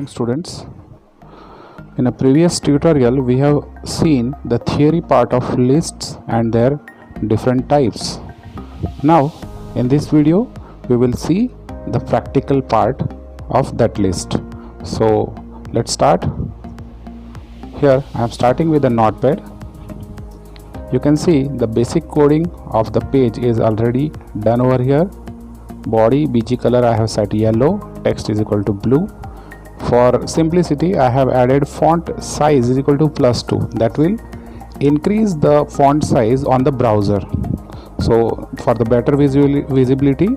morning, students. In a previous tutorial we have seen the theory part of lists and their different types. Now in this video we will see the practical part of that list. So let's start. Here I am starting with the notepad. You can see the basic coding of the page is already done over here. Body bg color I have set yellow, text is equal to blue. For simplicity I have added font size is equal to +2. That will increase the font size on the browser. So for the better visibility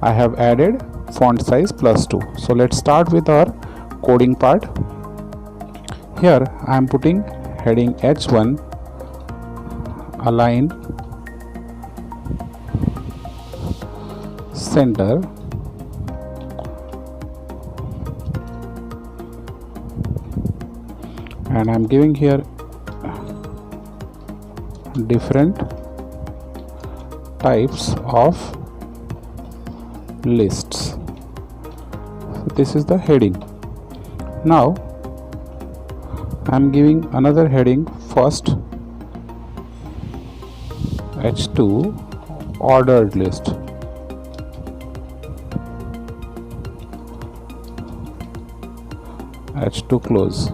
I have added font size +2. So let's start with our coding part. Here I am putting heading H1, align center, and I am giving here different types of lists. So this is the heading. Now I am giving another heading, first H2 ordered list. H2 close,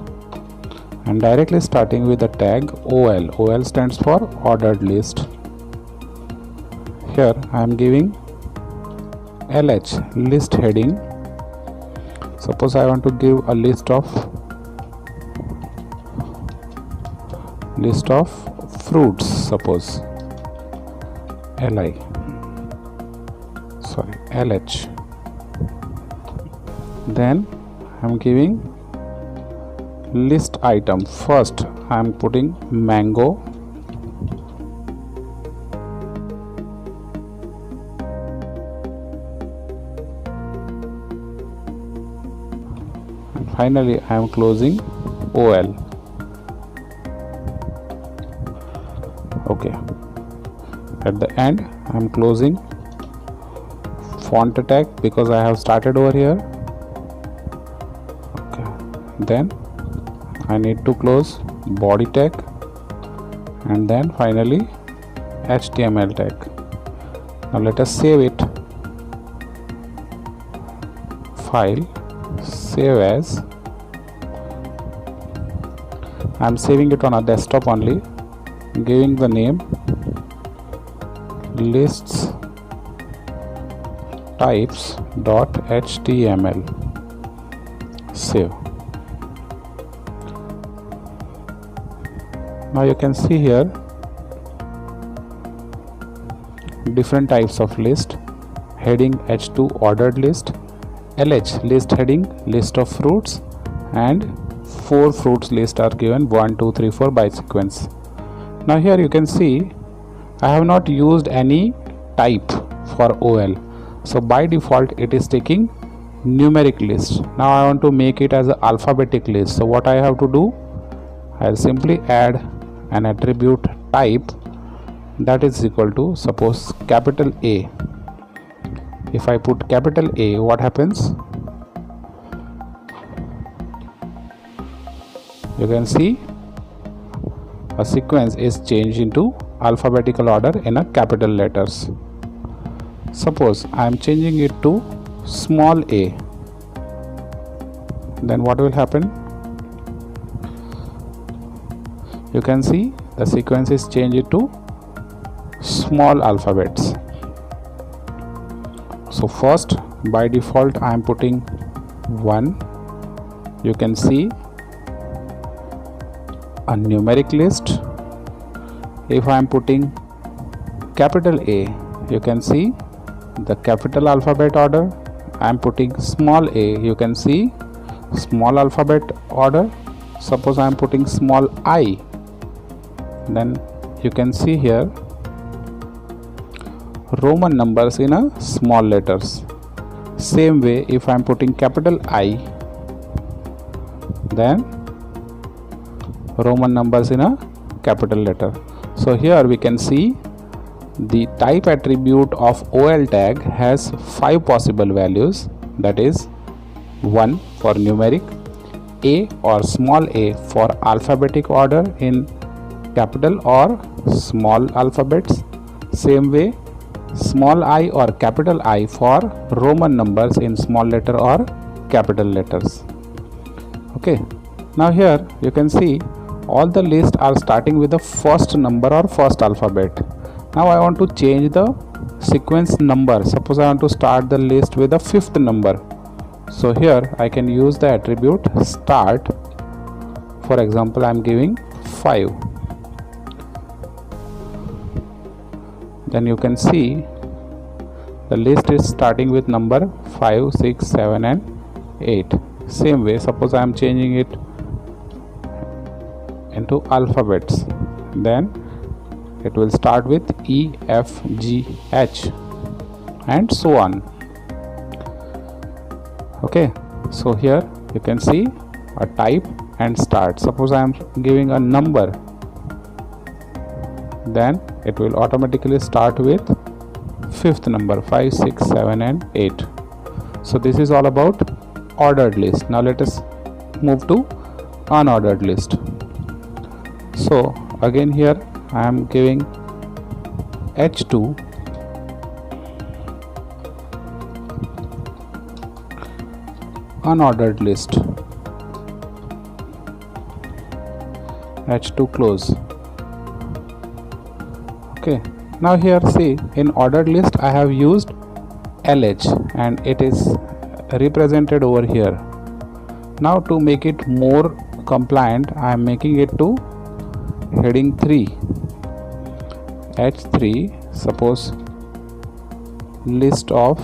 and directly starting with the tag OL. OL stands for ordered list. Here I am giving LH list heading. Suppose I want to give a list of fruits, suppose LH. Then I am giving list item. First I am putting mango, and finally I am closing OL. Okay, at the end I am closing font tag because I have started over here. Okay, then I need to close body tag, and then finally HTML tag. Now let us save it. File, save as. I am saving it on a desktop only, giving the name lists types.html. Save. Now you can see here different types of list. Heading H2 ordered list, LH list heading list of fruits, and 4 fruits list are given 1, 2, 3, 4 by sequence. Now here you can see I have not used any type for OL. So by default it is taking numeric list. Now I want to make it as an alphabetic list. So what I have to do, I'll simply add an attribute type that is equal to, suppose, capital A. If I put capital A, what happens? You can see a sequence is changed into alphabetical order in a capital letters. Suppose I am changing it to small a, then what will happen? You can see the sequence is changed to small alphabets. So first by default I am putting 1. You can see a numeric list. If I am putting capital A, you can see the capital alphabet order. I am putting small a, you can see small alphabet order. Suppose I am putting small I, then you can see here Roman numbers in a small letters. Same way, if I am putting capital I, then Roman numbers in a capital letter. So here we can see the type attribute of OL tag has 5 possible values, that is 1 for numeric, A or small a for alphabetic order in capital or small alphabets. Same way, small I or capital I for Roman numbers in small letter or capital letters. Okay, now here you can see all the lists are starting with the first number or first alphabet. Now I want to change the sequence number. Suppose I want to start the list with the fifth number. So here I can use the attribute start. For example, I am giving 5. Then you can see the list is starting with number 5, 6, 7 and 8. Same way, suppose I am changing it into alphabets, then it will start with E, F, G, H and so on. Okay, so here you can see a type and start. Suppose I am giving a number, then it will automatically start with fifth number 5, 6, 7 and 8. So this is all about ordered list. Now let us move to unordered list. So again here I am giving H2 unordered list, H2 close. Okay, now here see, in ordered list I have used LH and it is represented over here. Now to make it more compliant, I am making it to heading 3, H3, suppose list of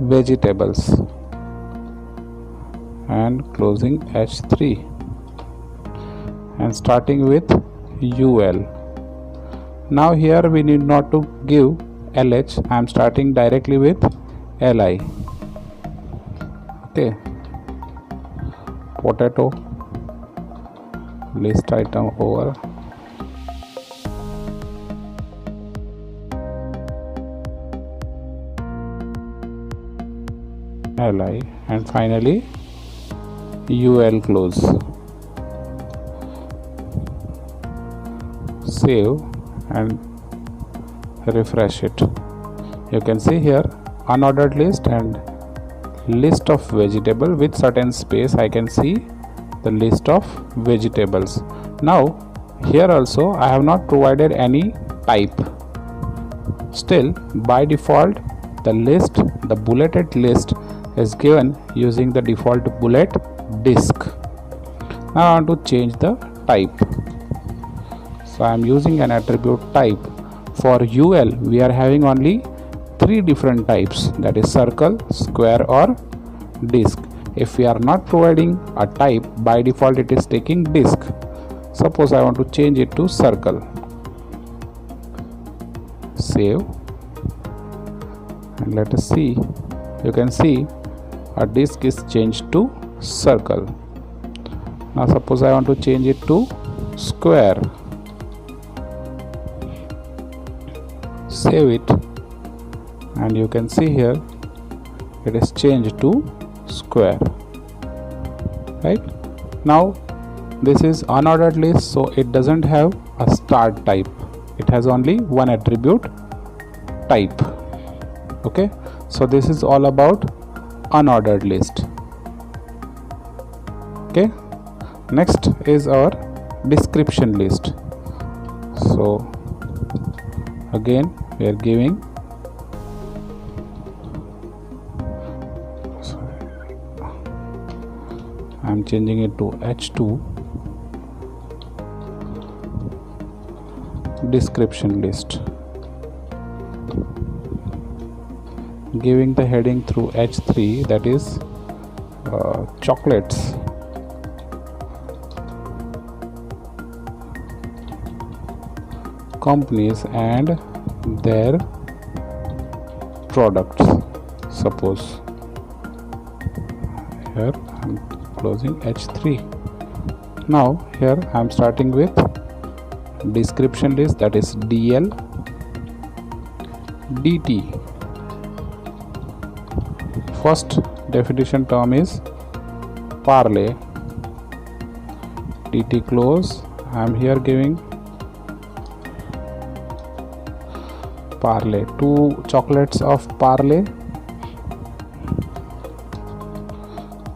vegetables and closing H3 and starting with UL. Now here we need not to give LH, I am starting directly with LI. Okay, potato list item over LI and finally UL close. Save and refresh it. You can see here unordered list and list of vegetable with certain space. I can see the list of vegetables. Now here also I have not provided any type. Still by default the list, the bulleted list is given using the default bullet disk. Now I want to change the type. So I am using an attribute type. For UL we are having only 3 different types, that is circle, square or disk. If we are not providing a type, by default it is taking disk. Suppose I want to change it to circle. Save and let us see. You can see a disk is changed to circle. Now suppose I want to change it to square. Save it and you can see here it is changed to square. Right now this is unordered list, so it doesn't have a start type. It has only one attribute type. Okay, so this is all about unordered list. Okay, next is our description list. So again we are giving I am changing it to H2 description list, giving the heading through H3, that is chocolates. Companies and their products. Suppose here I am closing H3. Now here I am starting with description list, that is DL, DT, first definition term is parlay. dt close. I am here giving parlay, 2 chocolates of parlay,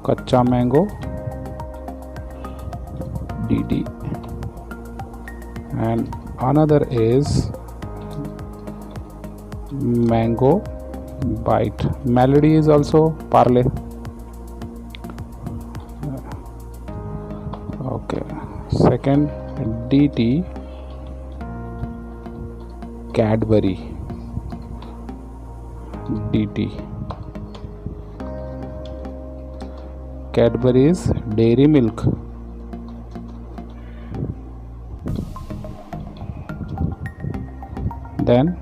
kacha mango, dd, and another is mango bite. Melody is also parlay. Okay, second dt Cadbury, dt Cadbury is dairy milk. Then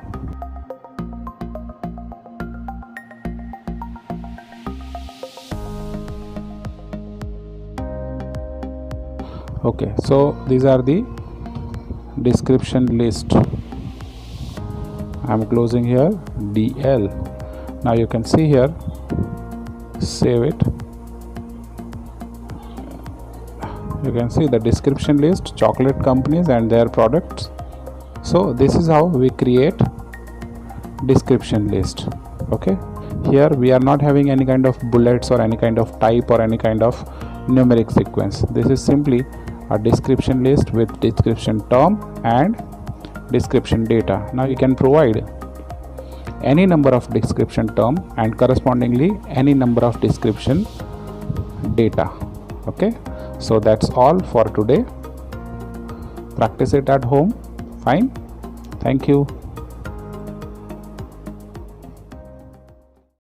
okay, so these are the description list. I'm closing here DL. Now you can see here, save it. You can see the description list, chocolate companies and their products. So this is how we create description list. Okay, here we are not having any kind of bullets or any kind of type or any kind of numeric sequence. This is simply a description list with description term and description data. Now you can provide any number of description term and correspondingly any number of description data. Okay, so that's all for today. Practice it at home. Fine. Thank you.